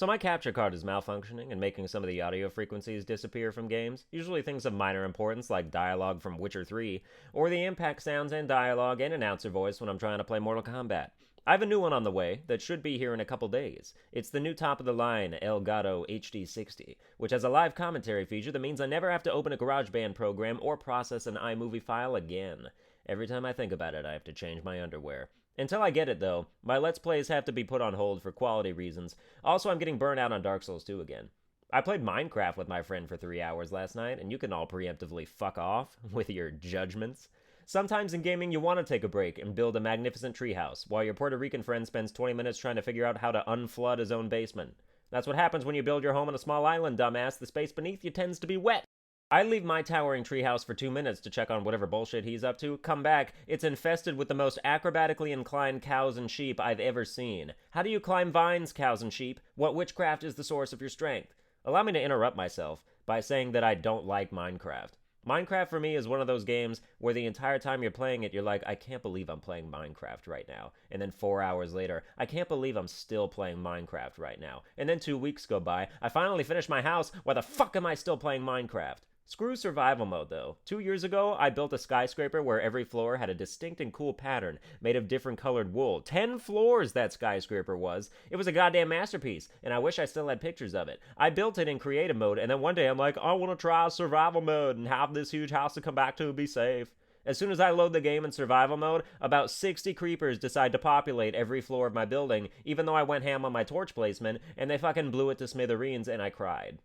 So my capture card is malfunctioning and making some of the audio frequencies disappear from games, usually things of minor importance like dialogue from Witcher 3, or the impact sounds and dialogue and announcer voice when I'm trying to play Mortal Kombat. I have a new one on the way that should be here in a couple days. It's the new top-of-the-line Elgato HD60, which has a live commentary feature that means I never have to open a GarageBand program or process an iMovie file again. Every time I think about it, I have to change my underwear. Until I get it, though, my Let's Plays have to be put on hold for quality reasons. Also, I'm getting burnt out on Dark Souls 2 again. I played Minecraft with my friend for 3 hours last night, and you can all preemptively fuck off with your judgments. Sometimes in gaming, you want to take a break and build a magnificent treehouse, while your Puerto Rican friend spends 20 minutes trying to figure out how to unflood his own basement. That's what happens when you build your home on a small island, dumbass. The space beneath you tends to be wet. I leave my towering treehouse for 2 minutes to check on whatever bullshit he's up to. Come back, it's infested with the most acrobatically inclined cows and sheep I've ever seen. How do you climb vines, cows and sheep? What witchcraft is the source of your strength? Allow me to interrupt myself by saying that I don't like Minecraft. Minecraft for me is one of those games where the entire time you're playing it, you're like, I can't believe I'm playing Minecraft right now. And then 4 hours later, I can't believe I'm still playing Minecraft right now. And then 2 weeks go by, I finally finish my house, why the fuck am I still playing Minecraft? Screw survival mode, though. 2 years ago, I built a skyscraper where every floor had a distinct and cool pattern made of different colored wool. 10 floors that skyscraper was. It was a goddamn masterpiece, and I wish I still had pictures of it. I built it in creative mode, and then one day I'm like, I want to try survival mode and have this huge house to come back to and be safe. As soon as I load the game in survival mode, about 60 creepers decide to populate every floor of my building, even though I went ham on my torch placement, and they fucking blew it to smithereens, and I cried.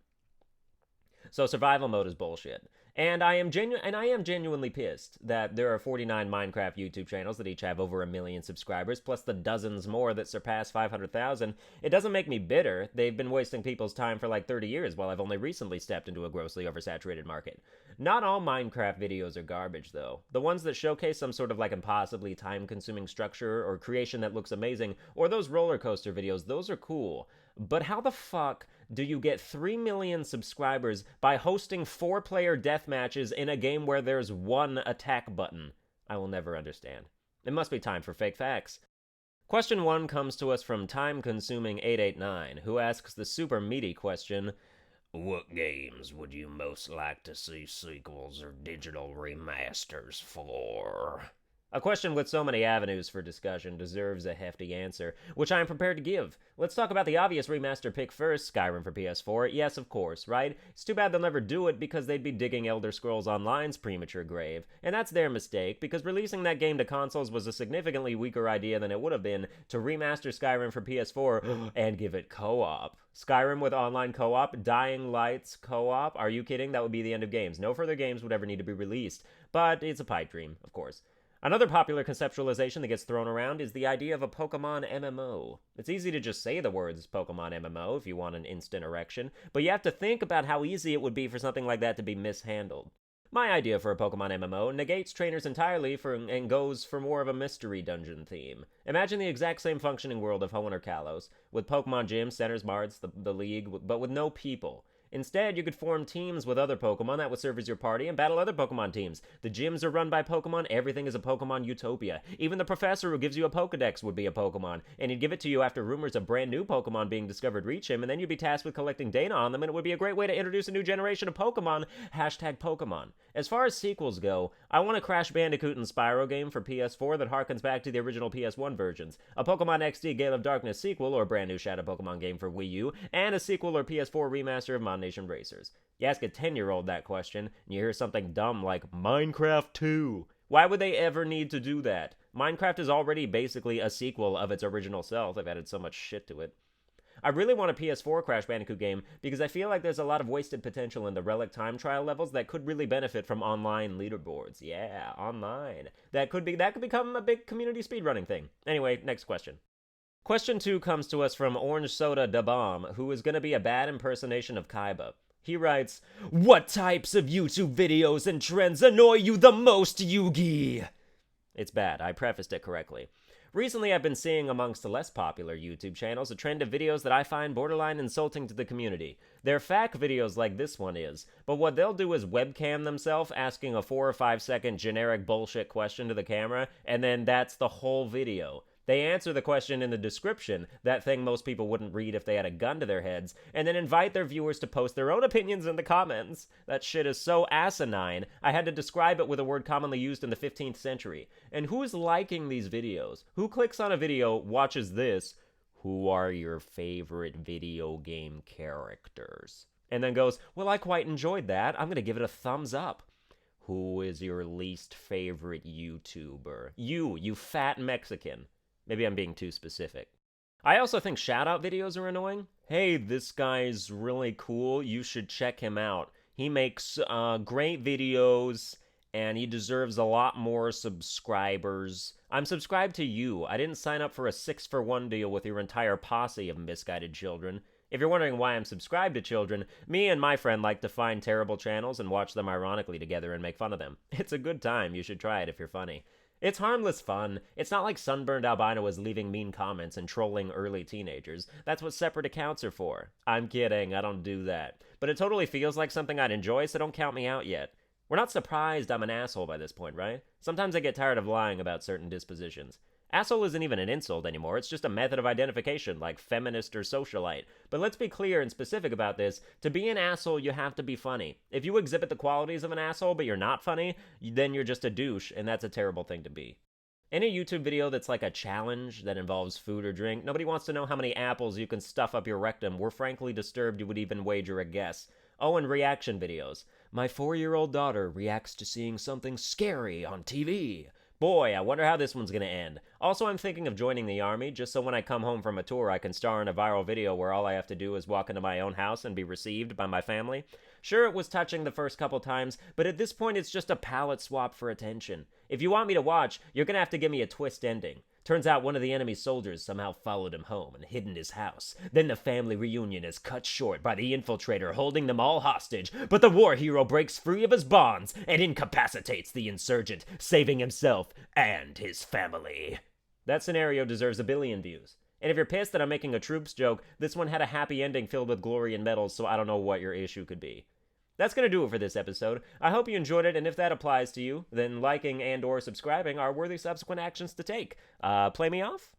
So survival mode is bullshit. And I am genuinely pissed that there are 49 Minecraft YouTube channels that each have over 1 million subscribers, plus the dozens more that surpass 500,000. It doesn't make me bitter. They've been wasting people's time for like 30 years while I've only recently stepped into a grossly oversaturated market. Not all Minecraft videos are garbage, though. The ones that showcase some sort of like impossibly time-consuming structure or creation that looks amazing, or those roller coaster videos, those are cool. But how the fuck do you get 3 million subscribers by hosting 4-player death matches in a game where there's one attack button? I will never understand. It must be time for fake facts. Question 1 comes to us from Time-Consuming 889, who asks the super meaty question, what games would you most like to see sequels or digital remasters for? A question with so many avenues for discussion deserves a hefty answer, which I am prepared to give. Let's talk about the obvious remaster pick first, Skyrim for PS4. Yes, of course, right? It's too bad they'll never do it because they'd be digging Elder Scrolls Online's premature grave. And that's their mistake, because releasing that game to consoles was a significantly weaker idea than it would have been to remaster Skyrim for PS4 and give it co-op. Skyrim with online co-op, Dying Light's co-op? Are you kidding? That would be the end of games. No further games would ever need to be released. But it's a pipe dream, of course. Another popular conceptualization that gets thrown around is the idea of a Pokemon MMO. It's easy to just say the words Pokemon MMO if you want an instant erection, but you have to think about how easy it would be for something like that to be mishandled. My idea for a Pokemon MMO negates trainers entirely and goes for more of a mystery dungeon theme. Imagine the exact same functioning world of Hoenn or Kalos, with Pokemon gyms, centers, bards, the league, but with no people. Instead, you could form teams with other Pokemon that would serve as your party and battle other Pokemon teams. The gyms are run by Pokemon, everything is a Pokemon utopia. Even the professor who gives you a Pokedex would be a Pokemon, and he'd give it to you after rumors of brand new Pokemon being discovered reach him, and then you'd be tasked with collecting data on them, and it would be a great way to introduce a new generation of Pokemon. #Pokemon. As far as sequels go, I want a Crash Bandicoot and Spyro game for PS4 that harkens back to the original PS1 versions, a Pokemon XD Gale of Darkness sequel or brand new Shadow Pokemon game for Wii U, and a sequel or PS4 remaster of Mon Nation Racers. You ask a 10-year-old that question, and you hear something dumb like Minecraft 2. Why would they ever need to do that? Minecraft is already basically a sequel of its original self. They've added so much shit to it. I really want a PS4 Crash Bandicoot game because I feel like there's a lot of wasted potential in the Relic time trial levels that could really benefit from online leaderboards. Yeah, online. That could become a big community speedrunning thing. Anyway, next question. Question 2 comes to us from Orange Soda Da Bomb, who is going to be a bad impersonation of Kaiba. He writes, what types of YouTube videos and trends annoy you the most, Yugi? It's bad, I prefaced it correctly. Recently, I've been seeing amongst the less popular YouTube channels a trend of videos that I find borderline insulting to the community. They're FAQ videos like this one is, but what they'll do is webcam themselves asking a 4 or 5 second generic bullshit question to the camera, and then that's the whole video. They answer the question in the description, that thing most people wouldn't read if they had a gun to their heads, and then invite their viewers to post their own opinions in the comments. That shit is so asinine, I had to describe it with a word commonly used in the 15th century. And who's liking these videos? Who clicks on a video, watches this, who are your favorite video game characters? And then goes, well, I quite enjoyed that, I'm gonna give it a thumbs up. Who is your least favorite YouTuber? You fat Mexican. Maybe I'm being too specific. I also think shout-out videos are annoying. Hey, this guy's really cool. You should check him out. He makes great videos, and he deserves a lot more subscribers. I'm subscribed to you. I didn't sign up for a 6-for-1 deal with your entire posse of misguided children. If you're wondering why I'm subscribed to children, me and my friend like to find terrible channels and watch them ironically together and make fun of them. It's a good time. You should try it if you're funny. It's harmless fun. It's not like Sunburned Albino is leaving mean comments and trolling early teenagers. That's what separate accounts are for. I'm kidding, I don't do that. But it totally feels like something I'd enjoy, so don't count me out yet. We're not surprised I'm an asshole by this point, right? Sometimes I get tired of lying about certain dispositions. Asshole isn't even an insult anymore, it's just a method of identification, like feminist or socialite. But let's be clear and specific about this. To be an asshole, you have to be funny. If you exhibit the qualities of an asshole but you're not funny, then you're just a douche, and that's a terrible thing to be. Any YouTube video that's like a challenge that involves food or drink, nobody wants to know how many apples you can stuff up your rectum. We're frankly disturbed you would even wager a guess. Oh, and reaction videos. My 4-year-old daughter reacts to seeing something scary on TV. Boy, I wonder how this one's gonna end. Also, I'm thinking of joining the army, just so when I come home from a tour I can star in a viral video where all I have to do is walk into my own house and be received by my family. Sure, it was touching the first couple times, but at this point it's just a palette swap for attention. If you want me to watch, you're gonna have to give me a twist ending. Turns out one of the enemy soldiers somehow followed him home and hid in his house. Then the family reunion is cut short by the infiltrator holding them all hostage, but the war hero breaks free of his bonds and incapacitates the insurgent, saving himself and his family. That scenario deserves 1 billion views. And if you're pissed that I'm making a troops joke, this one had a happy ending filled with glory and medals, so I don't know what your issue could be. That's going to do it for this episode. I hope you enjoyed it, and if that applies to you, then liking and or subscribing are worthy subsequent actions to take. Play me off?